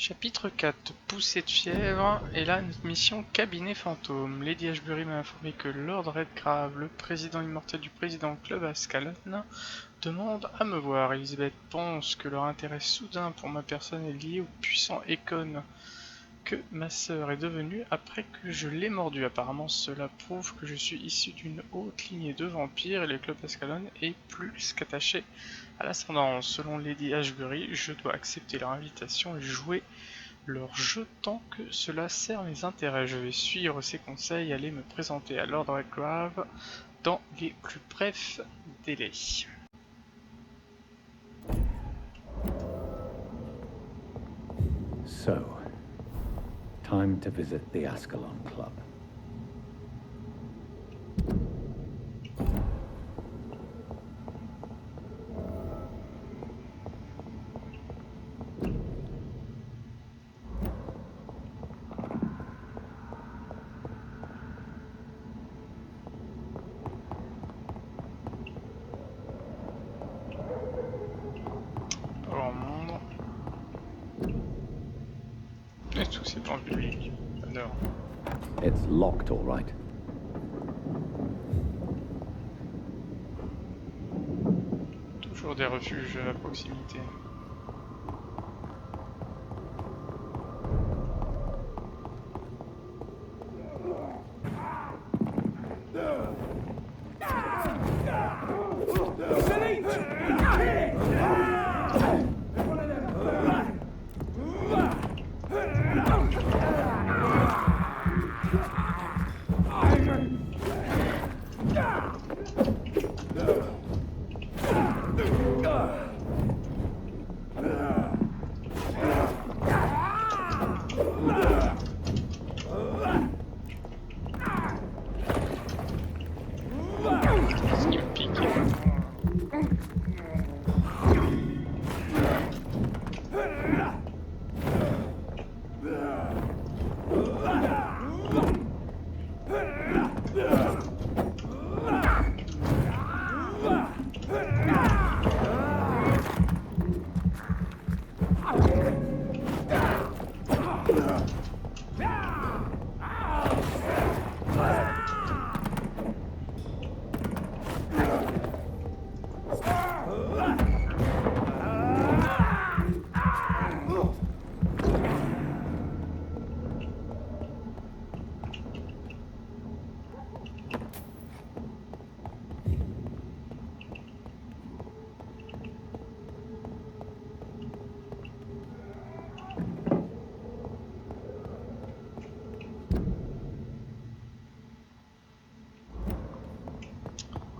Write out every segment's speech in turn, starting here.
Chapitre 4, poussée de fièvre, et là notre mission cabinet fantôme. Lady Ashbury m'a informé que Lord Redgrave, le président immortel du président Club Ascalon, demande à me voir. Elizabeth pense que leur intérêt soudain pour ma personne est lié au puissant Econ que ma sœur est devenue après que je l'ai mordu. Apparemment cela prouve que je suis issu d'une haute lignée de vampires et le Club Ascalon est plus qu'attaché à l'ascendance. Selon Lady Ashbury, je dois accepter leur invitation et jouer leur jeu tant que cela sert mes intérêts. Je vais suivre ses conseils et aller me présenter à Lord Redgrave dans les plus brefs délais. So, time to visit the Ascalon Club. It's locked, all right. Toujours des refuges à proximité.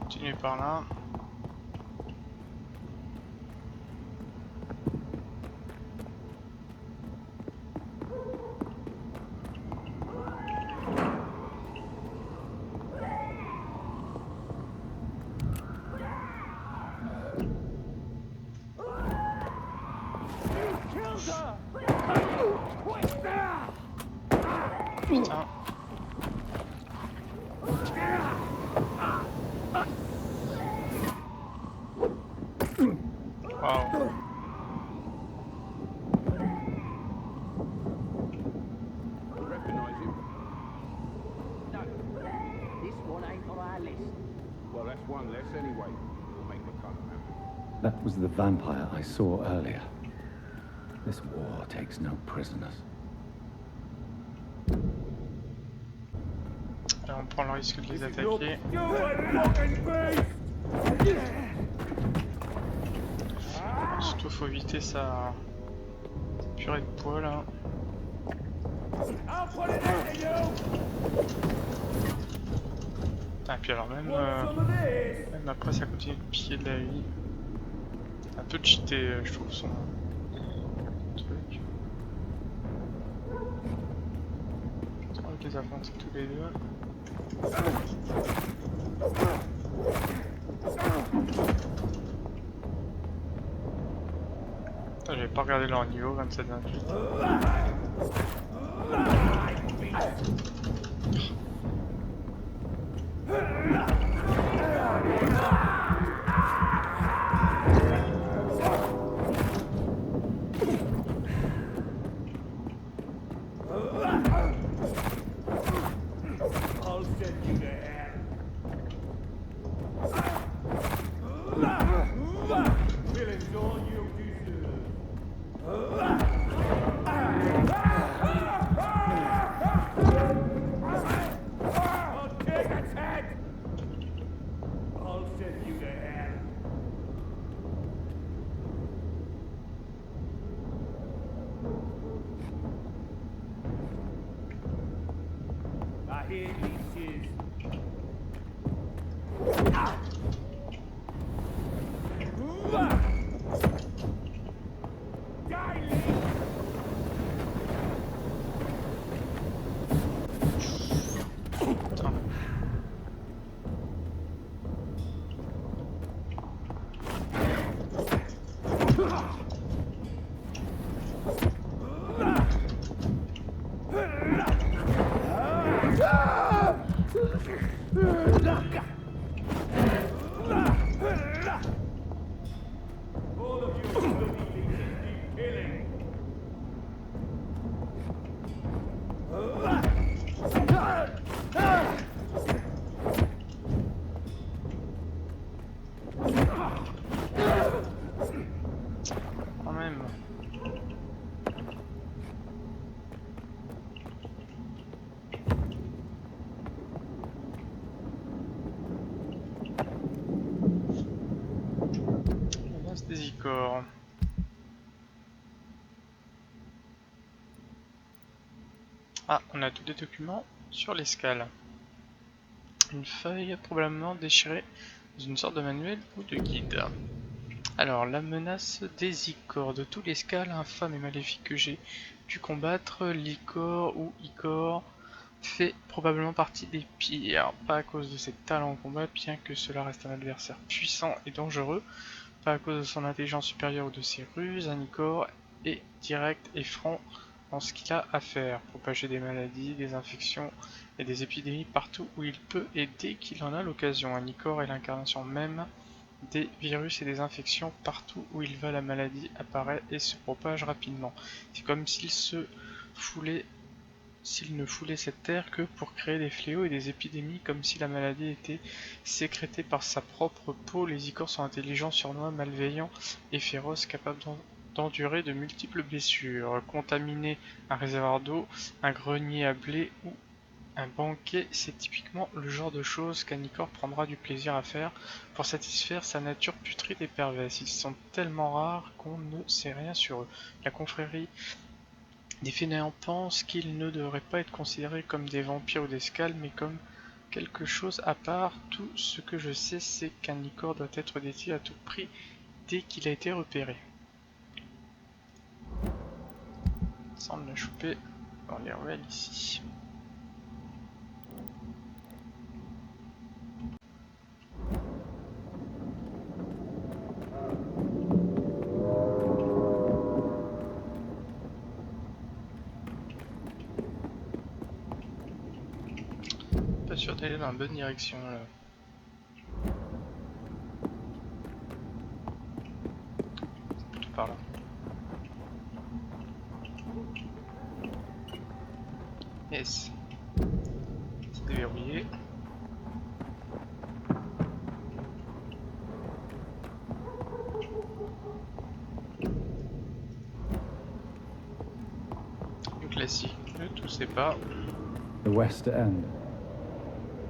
Continuez par là. Putain. Wow. Recognize him? No. This one ain't on our list. Well, that's one less anyway. We'll make McCullough happy. That was the vampire I saw earlier. This war takes no prisoners. Là, on prend le risque de les attaquer. Surtout faut éviter sa purée de poils. Hein. Ah, puis alors même après ça continue de piquer de la vie. Un peu cheaté je trouve son truc. On va les affronter tous les deux. J'avais pas regardé leur niveau, 27-28. Quand même. On lance des icors. Ah, on a tous les documents sur l'escale. Une feuille probablement déchirée dans une sorte de manuel ou de guide. Alors, la menace des icors. De tous les scales infâmes et maléfiques que j'ai pu combattre, l'icor ou icor fait probablement partie des pires. Pas à cause de ses talents au combat, bien que cela reste un adversaire puissant et dangereux. Pas à cause de son intelligence supérieure ou de ses ruses, un icor est direct et franc dans ce qu'il a à faire. Propager des maladies, des infections et des épidémies partout où il peut et dès qu'il en a l'occasion. Un icor est l'incarnation même des virus et des infections. Partout où il va, la maladie apparaît et se propage rapidement. C'est comme s'il ne foulait cette terre que pour créer des fléaux et des épidémies, comme si la maladie était sécrétée par sa propre peau. Les icors sont intelligents, sournois, malveillants et féroces, capables d'endurer de multiples blessures. Contaminer un réservoir d'eau, un grenier à blé ou un banquet, c'est typiquement le genre de choses qu'un icor prendra du plaisir à faire pour satisfaire sa nature putride et perverse. Ils sont tellement rares qu'on ne sait rien sur eux. La confrérie des fainéants pensent qu'ils ne devraient pas être considérés comme des vampires ou des scales, mais comme quelque chose à part. Tout ce que je sais, c'est qu'un icor doit être détruit à tout prix dès qu'il a été repéré. Ça, on l'a chopé dans les ruelles ici. Pas sûr d'aller dans la bonne direction là. C'est plutôt par là. Yes. C'est déverrouillé. Le classique, ne toussez pas. The West End.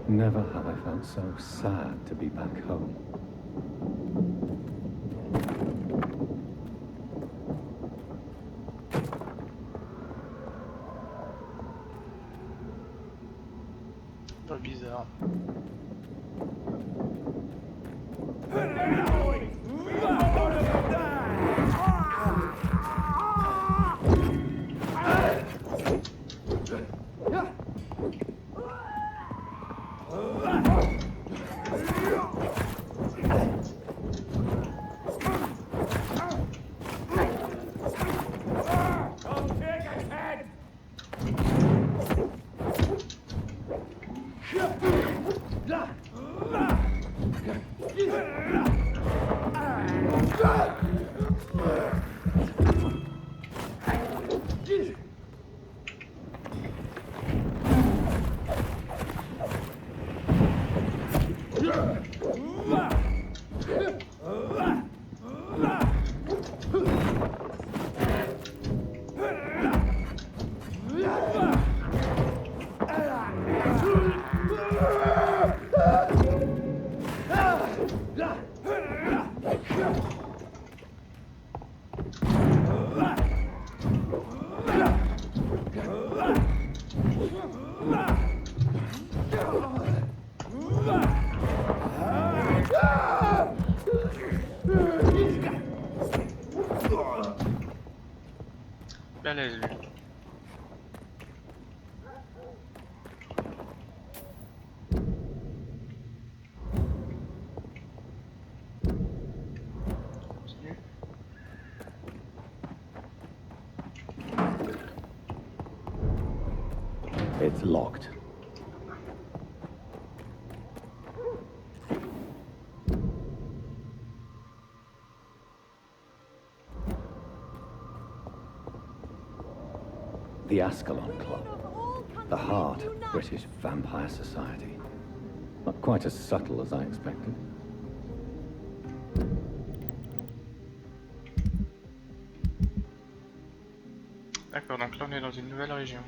Never have I felt so sad to be back home. Pas bizarre. Balèze lui. Continue. It's locked. The Ascalon Club. The heart of British vampire society. Not quite as subtle as I expected. D'accord, donc là on est dans une nouvelle région.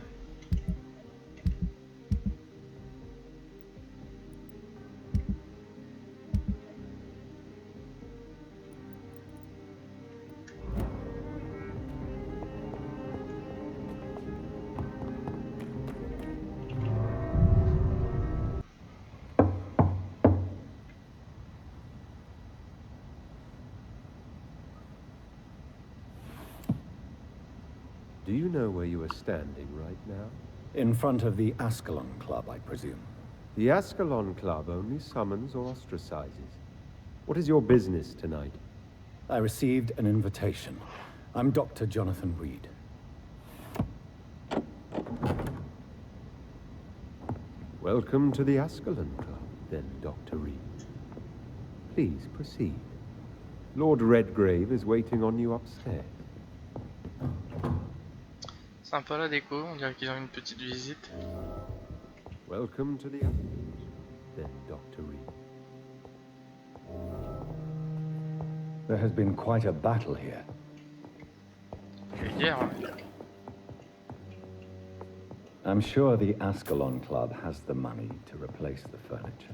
Do you know where you are standing right now? In front of the Ascalon Club, I presume. The Ascalon Club only summons or ostracizes. What is your business tonight? I received an invitation. I'm Dr. Jonathan Reed. Welcome to the Ascalon Club, then, Dr. Reed. Please proceed. Lord Redgrave is waiting on you upstairs. Sympa la déco, on dirait qu'ils ont une petite visite. Welcome to the Ascalon Club, then, Dr. Reed. There has been quite a battle here. Hier, hein. I'm sure the Ascalon Club has the money to replace the furniture.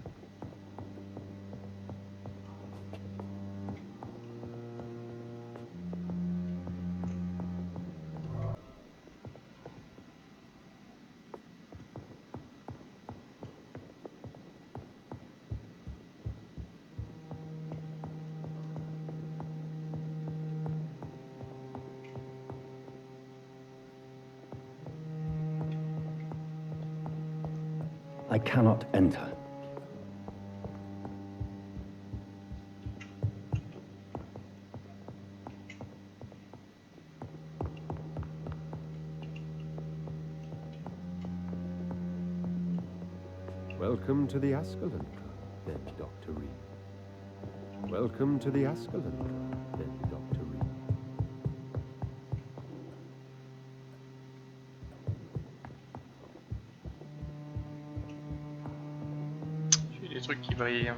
I cannot enter. Welcome to the Ascalon Club, then, Dr. Reed. Welcome to the Ascalon Club, then, Dr. Reed. J'ai des trucs qui brillent. Hein.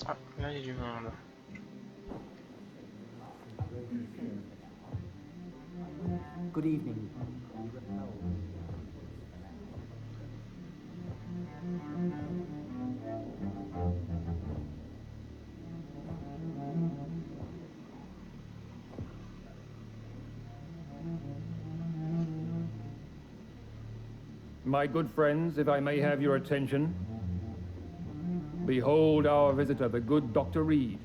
Ah, là il y a du monde. Good evening. My good friends, if I may have your attention. Behold our visitor, the good Dr. Reed.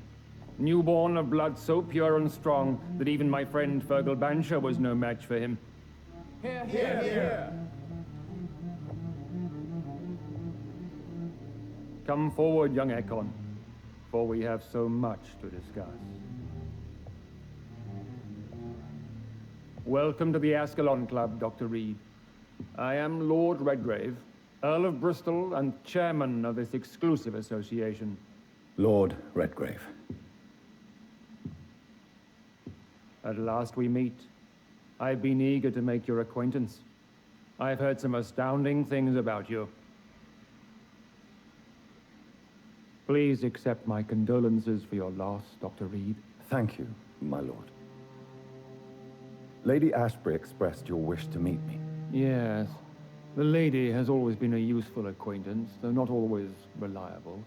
Newborn of blood so pure and strong that even my friend Fergal Bansher was no match for him. Here, here, here. Come forward, young Ekon, for we have so much to discuss. Welcome to the Ascalon Club, Dr. Reed. I am Lord Redgrave, Earl of Bristol and chairman of this exclusive association. Lord Redgrave. At last we meet. I've been eager to make your acquaintance. I've heard some astounding things about you. Please accept my condolences for your loss, Dr. Reed. Thank you, my lord. Lady Ashbury expressed your wish to meet me. Yes. The lady has always been a useful acquaintance, though not always reliable.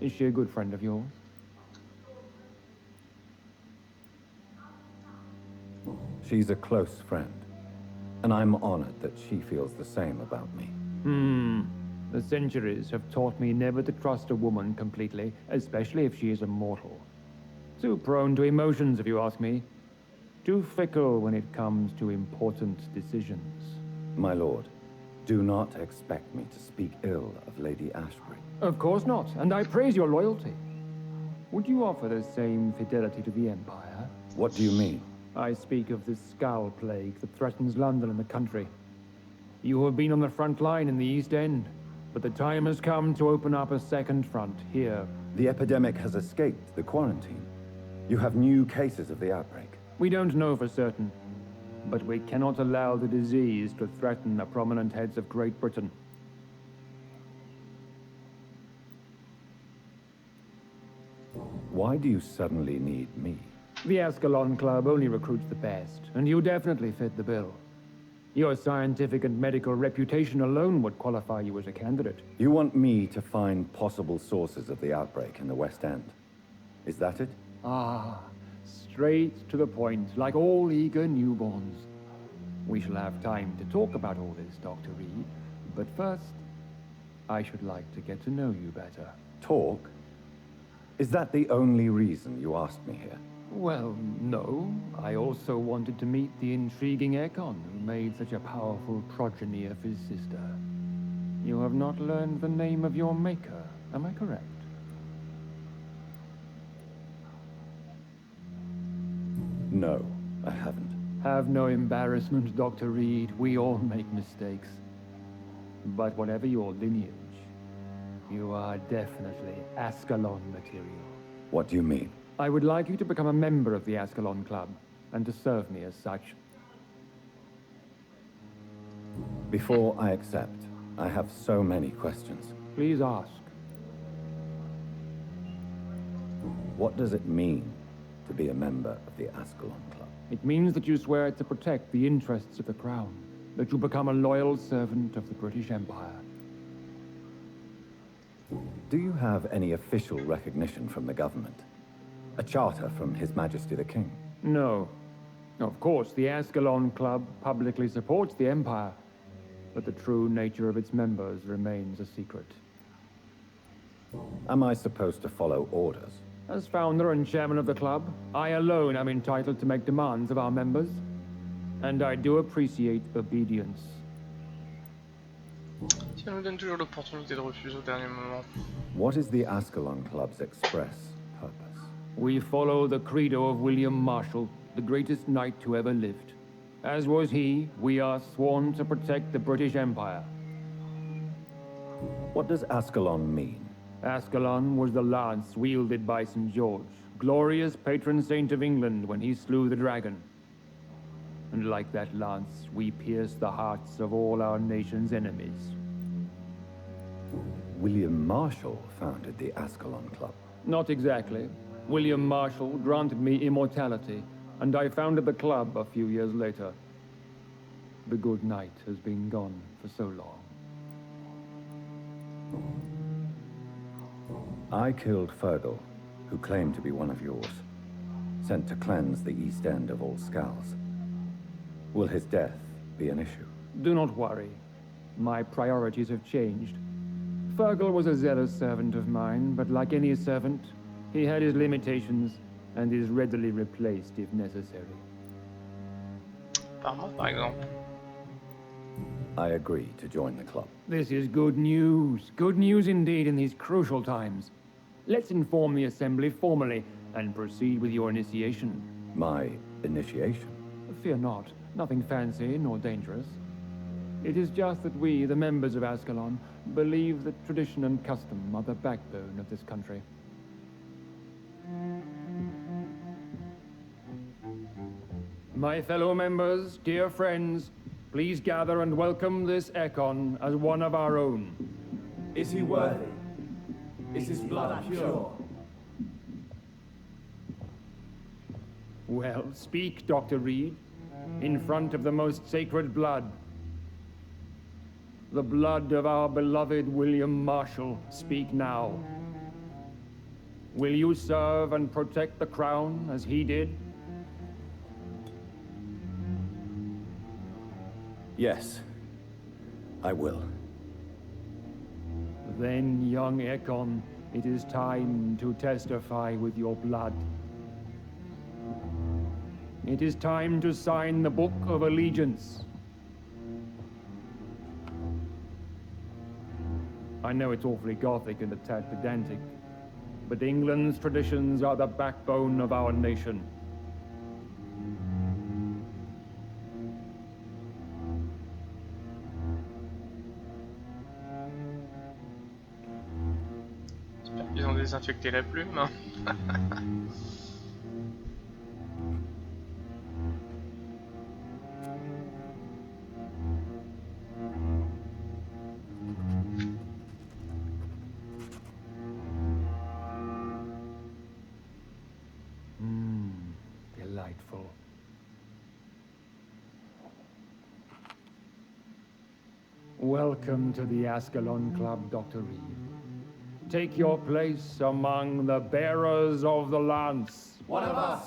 Is she a good friend of yours? She's a close friend, and I'm honored that she feels the same about me. The centuries have taught me never to trust a woman completely, especially if she is a mortal. Too prone to emotions, if you ask me. Too fickle when it comes to important decisions. My lord, do not expect me to speak ill of Lady Ashbury. Of course not, and I praise your loyalty. Would you offer the same fidelity to the Empire? What do you mean? I speak of the Skull Plague that threatens London and the country. You have been on the front line in the East End, but the time has come to open up a second front here. The epidemic has escaped the quarantine. You have new cases of the outbreak. We don't know for certain, but we cannot allow the disease to threaten the prominent heads of Great Britain. Why do you suddenly need me? The Ascalon Club only recruits the best, and you definitely fit the bill. Your scientific and medical reputation alone would qualify you as a candidate. You want me to find possible sources of the outbreak in the West End. Is that it? Ah, straight to the point, like all eager newborns. We shall have time to talk about all this, Dr. Reed, but first, I should like to get to know you better. Talk? Is that the only reason you asked me here? Well, no. I also wanted to meet the intriguing Ekon who made such a powerful progeny of his sister. You have not learned the name of your maker, am I correct? No, I haven't. Have no embarrassment, Dr. Reed. We all make mistakes. But whatever your lineage, you are definitely Ascalon material. What do you mean? I would like you to become a member of the Ascalon Club, and to serve me as such. Before I accept, I have so many questions. Please ask. What does it mean to be a member of the Ascalon Club? It means that you swear to protect the interests of the Crown, that you become a loyal servant of the British Empire. Do you have any official recognition from the government? A charter from His Majesty the King? No. Of course, the Ascalon Club publicly supports the Empire, but the true nature of its members remains a secret. Am I supposed to follow orders? As founder and chairman of the club, I alone am entitled to make demands of our members, and I do appreciate obedience. Ça nous donne toujours l'opportunité de refuser au dernier moment. What is the Ascalon Club's express purpose? We follow the credo of William Marshall, the greatest knight who ever lived. As was he, we are sworn to protect the British Empire. What does Ascalon mean? Ascalon was the lance wielded by St. George, glorious patron saint of England when he slew the dragon. And like that lance, we pierce the hearts of all our nation's enemies. William Marshall founded the Ascalon Club. Not exactly. William Marshall granted me immortality, and I founded the club a few years later. The good knight has been gone for so long. I killed Fergal, who claimed to be one of yours, sent to cleanse the East End of all skulls. Will his death be an issue? Do not worry. My priorities have changed. Fergal was a zealous servant of mine, but like any servant, he had his limitations and is readily replaced if necessary. Par moi, par exemple. I agree to join the club. This is good news. Good news indeed in these crucial times. Let's inform the Assembly formally and proceed with your initiation. My initiation? Fear not. Nothing fancy nor dangerous. It is just that we, the members of Ascalon, believe that tradition and custom are the backbone of this country. My fellow members, dear friends, please gather and welcome this Ekon as one of our own. Is he worthy? Is his blood pure? Well, speak, Dr. Reed, in front of the most sacred blood. The blood of our beloved William Marshall, speak now. Will you serve and protect the crown as he did? Yes, I will. Then, young Ekon, it is time to testify with your blood. It is time to sign the Book of Allegiance. I know it's awfully gothic and a tad pedantic, but England's traditions are the backbone of our nation. Ils ont désinfecté la plume. Delightful. Welcome to the Ascalon Club, Dr. Reed. Take your place among the bearers of the lance. One of us!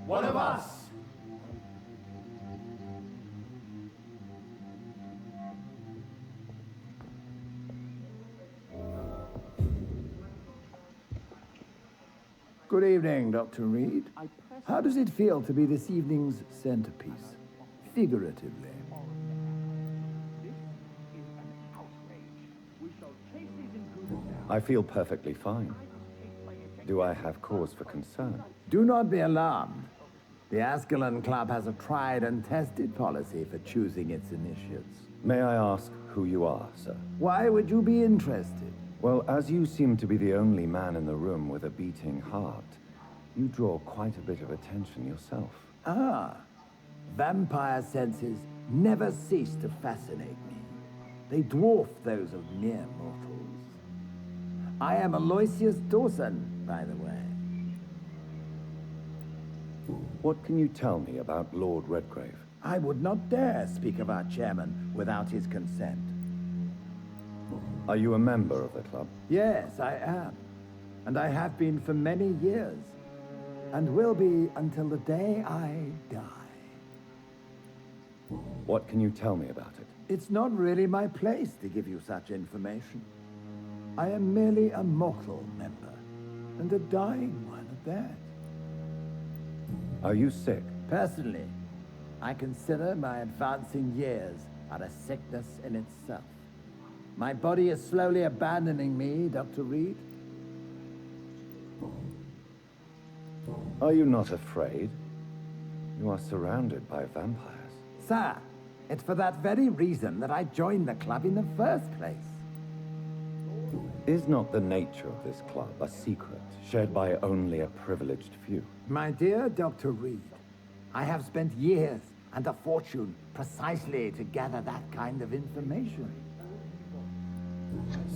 One of us! Good evening, Dr. Reed. How does it feel to be this evening's centerpiece, figuratively? I feel perfectly fine. Do I have cause for concern? Do not be alarmed. The Ascalon Club has a tried and tested policy for choosing its initiates. May I ask who you are, sir? Why would you be interested? Well, as you seem to be the only man in the room with a beating heart, you draw quite a bit of attention yourself. Ah, vampire senses never cease to fascinate me. They dwarf those of mere mortals. I am Aloysius Dawson, by the way. What can you tell me about Lord Redgrave? I would not dare speak of our chairman without his consent. Are you a member of the club? Yes, I am. And I have been for many years. And will be until the day I die. What can you tell me about it? It's not really my place to give you such information. I am merely a mortal member, and a dying one at that. Are you sick? Personally, I consider my advancing years are a sickness in itself. My body is slowly abandoning me, Dr. Reed. Are you not afraid? You are surrounded by vampires. Sir, it's for that very reason that I joined the club in the first place. Is not the nature of this club a secret, shared by only a privileged few? My dear Dr. Reed, I have spent years and a fortune precisely to gather that kind of information.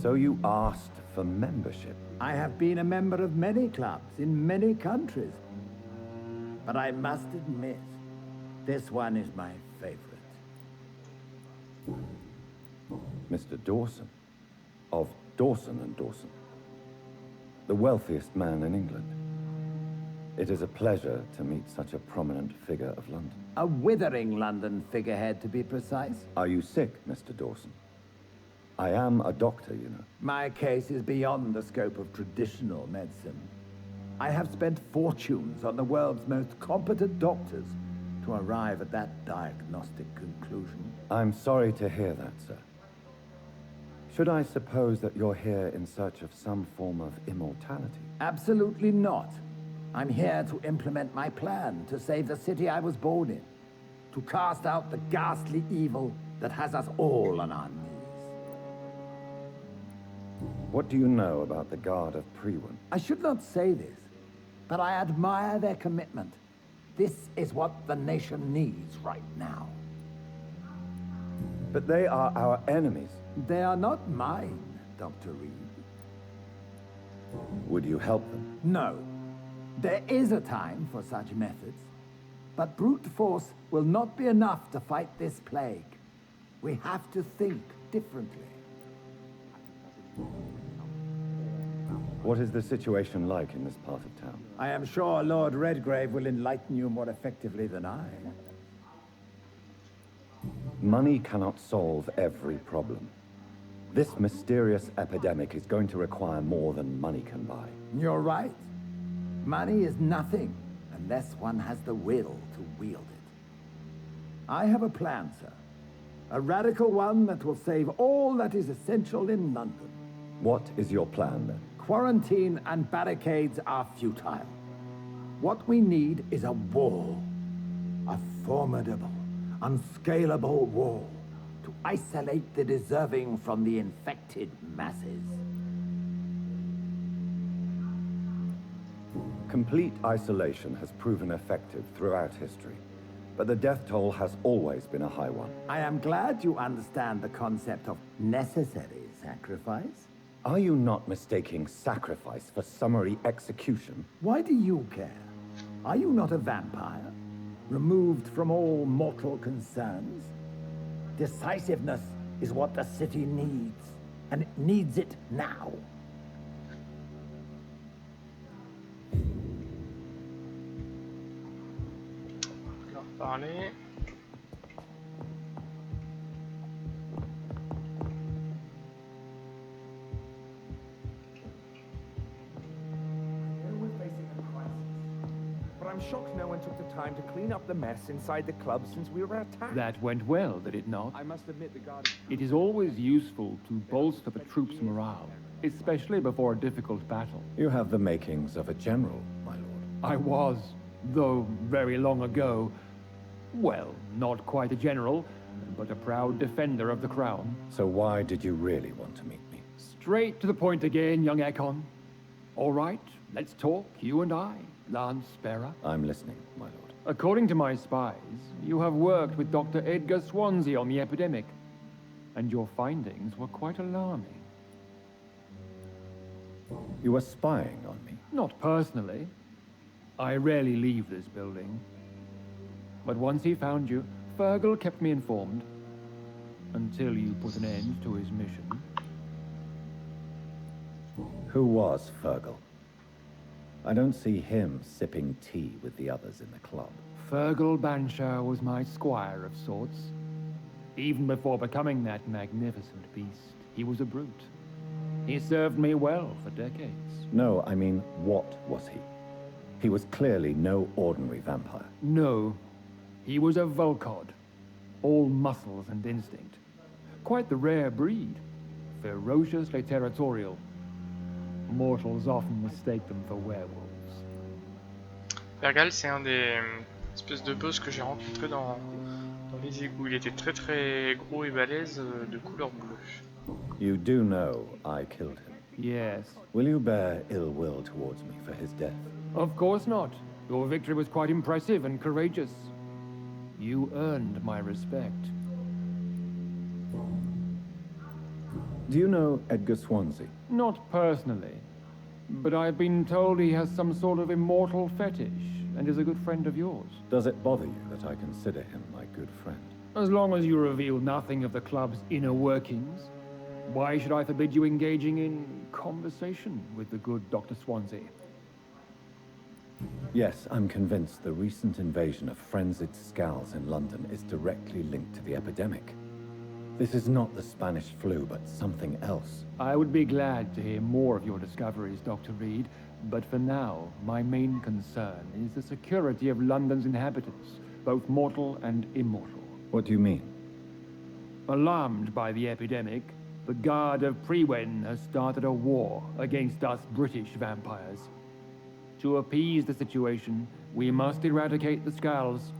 So you asked for membership? I have been a member of many clubs in many countries. But I must admit, this one is my favorite. Mr. Dawson, of Dawson and Dawson, the wealthiest man in England. It is a pleasure to meet such a prominent figure of London. A withering London figurehead, to be precise. Are you sick, Mr. Dawson? I am a doctor, you know. My case is beyond the scope of traditional medicine. I have spent fortunes on the world's most competent doctors to arrive at that diagnostic conclusion. I'm sorry to hear that, sir. Should I suppose that you're here in search of some form of immortality? Absolutely not. I'm here to implement my plan to save the city I was born in. To cast out the ghastly evil that has us all on our knees. What do you know about the Guard of Prewin? I should not say this, but I admire their commitment. This is what the nation needs right now. But they are our enemies. They are not mine, Dr. Reed. Would you help them? No. There is a time for such methods. But brute force will not be enough to fight this plague. We have to think differently. What is the situation like in this part of town? I am sure Lord Redgrave will enlighten you more effectively than I. Money cannot solve every problem. This mysterious epidemic is going to require more than money can buy. You're right. Money is nothing unless one has the will to wield it. I have a plan, sir. A radical one that will save all that is essential in London. What is your plan, then? Quarantine and barricades are futile. What we need is a wall. A formidable, unscalable wall to isolate the deserving from the infected masses. Complete isolation has proven effective throughout history, but the death toll has always been a high one. I am glad you understand the concept of necessary sacrifice. Are you not mistaking sacrifice for summary execution? Why do you care? Are you not a vampire? Removed from all mortal concerns? Decisiveness is what the city needs, and it needs it now. Leur parler. We're facing a crisis. But I'm shocked no one took the time to clean up the mess inside the club since we were attacked. That went well, did it not? I must admit the guard... It is always useful to bolster the troops' morale, especially before a difficult battle. You have the makings of a general, my lord. I was, though very long ago, well, not quite a general, but a proud defender of the crown. So why did you really want to meet me? Straight to the point again, young Ekon. All right, let's talk, you and I, Lance Sparrow. I'm listening, my lord. According to my spies, you have worked with Dr. Edgar Swansea on the epidemic, and your findings were quite alarming. You were spying on me? Not personally. I rarely leave this building. But once he found you, Fergal kept me informed. Until you put an end to his mission. Who was Fergal? I don't see him sipping tea with the others in the club. Fergal Banshire was my squire of sorts. Even before becoming that magnificent beast, he was a brute. He served me well for decades. No, I mean, what was he? He was clearly no ordinary vampire. No, he was a Volcod. All muscles and instinct. Quite the rare breed. Ferociously territorial. Mortals often mistake them for werewolves. Fergal, c'est un des espèces de boss que j'ai rencontré dans les égouts. Il était très très gros et balèze, de couleur bleue. You do know I killed him. Yes. Will you bear ill will towards me for his death? Of course not. Your victory was quite impressive and courageous. You earned my respect. Do you know Edgar Swansea? Not personally, but I've been told he has some sort of immortal fetish and is a good friend of yours. Does it bother you that I consider him my good friend? As long as you reveal nothing of the club's inner workings, why should I forbid you engaging in conversation with the good Dr. Swansea? Yes, I'm convinced the recent invasion of frenzied Scowls in London is directly linked to the epidemic. This is not the Spanish flu, but something else. I would be glad to hear more of your discoveries, Dr. Reed, but for now, my main concern is the security of London's inhabitants, both mortal and immortal. What do you mean? Alarmed by the epidemic, the Guard of Prewen has started a war against us British vampires. To appease the situation, we must eradicate the Scowls.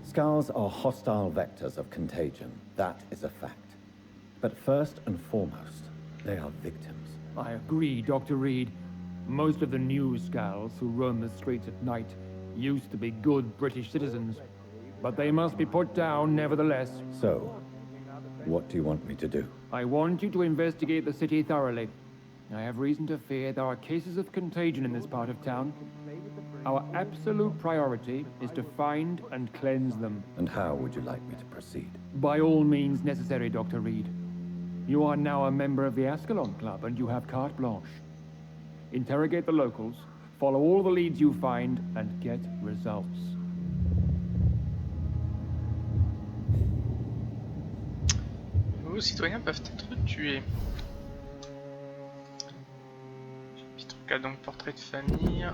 Scowls are hostile vectors of contagion. That is a fact. But first and foremost, they are victims. I agree, Dr. Reed. Most of the new Scowls who roam the streets at night used to be good British citizens, but they must be put down nevertheless. So, what do you want me to do? I want you to investigate the city thoroughly. I have reason to fear there are cases of contagion in this part of town. Our absolute priority is to find and cleanse them. And how would you like me to proceed? By all means necessary, Dr. Reed. You are now a member of the Ascalon Club and you have carte blanche. Interrogate the locals, follow all the leads you find, and get results. nouveaux citoyens peuvent être tués. Chapitre 4, donc portrait de famille.